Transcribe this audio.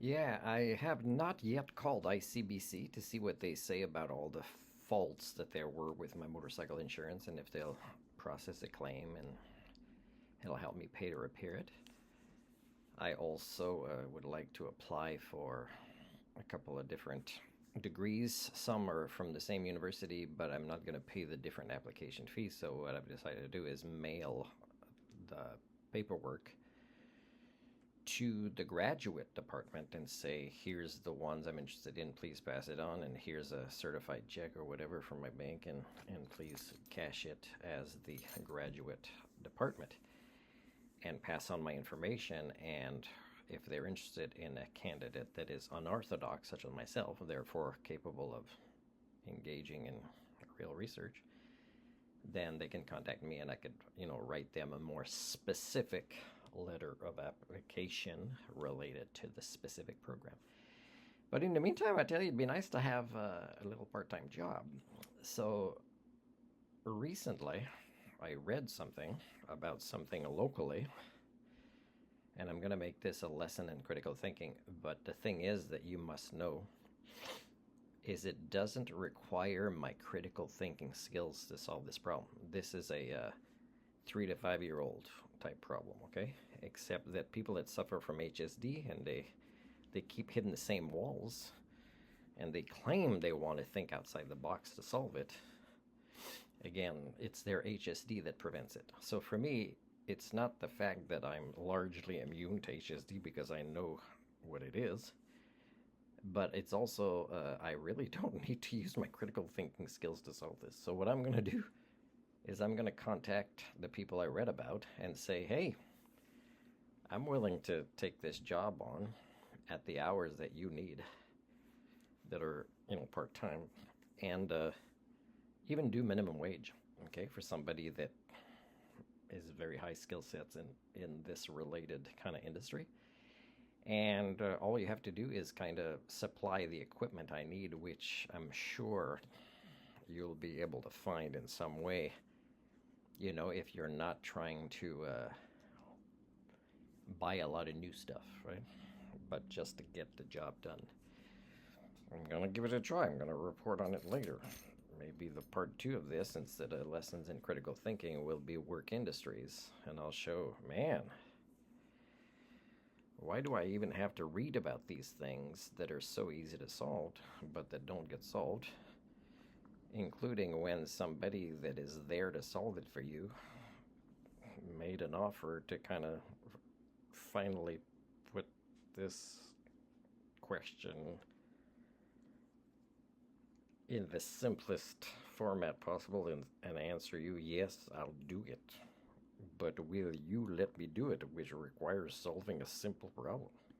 Yeah, I have not yet called ICBC to see what they say about all the faults that there were with my motorcycle insurance and if they'll process a claim and it'll help me pay to repair it. I also would like to apply for a couple of different degrees. Some are from the same university, but I'm not going to pay the different application fees. So, what I've decided to do is mail the paperwork to the graduate department and say, here's the ones I'm interested in, please pass it on, and here's a certified check or whatever from my bank, and please cash it as the graduate department and pass on my information. And if they're interested in a candidate that is unorthodox, such as myself, therefore capable of engaging in real research, then they can contact me and I could, write them a more specific letter of application related to the specific program. But in the meantime, I tell you, it'd be nice to have a little part time job. So recently, I read something about something locally, and I'm going to make this a lesson in critical thinking. But the thing is that you must know is it doesn't require my critical thinking skills to solve this problem. This is a 3 to 5 year old type problem, okay? Except that people that suffer from HSD and they keep hitting the same walls and they claim they want to think outside the box to solve it. Again, it's their HSD that prevents it. So for me, it's not the fact that I'm largely immune to HSD because I know what it is, but it's also I really don't need to use my critical thinking skills to solve this. So what I'm going to do is I'm going to contact the people I read about and say, hey, I'm willing to take this job on at the hours that you need that are, part-time, and even do minimum wage, okay, for somebody that is very high skill sets in this related kind of industry. And all you have to do is kind of supply the equipment I need, which I'm sure you'll be able to find in some way, if you're not trying to buy a lot of new stuff, right? But just to get the job done. I'm going to give it a try. I'm going to report on it later. Maybe the part two of this, instead of lessons in critical thinking, will be work industries. And I'll show, man, why do I even have to read about these things that are so easy to solve, but that don't get solved? Including when somebody that is there to solve it for you made an offer to kind of finally put this question in the simplest format possible and answer you, yes, I'll do it. But will you let me do it, which requires solving a simple problem?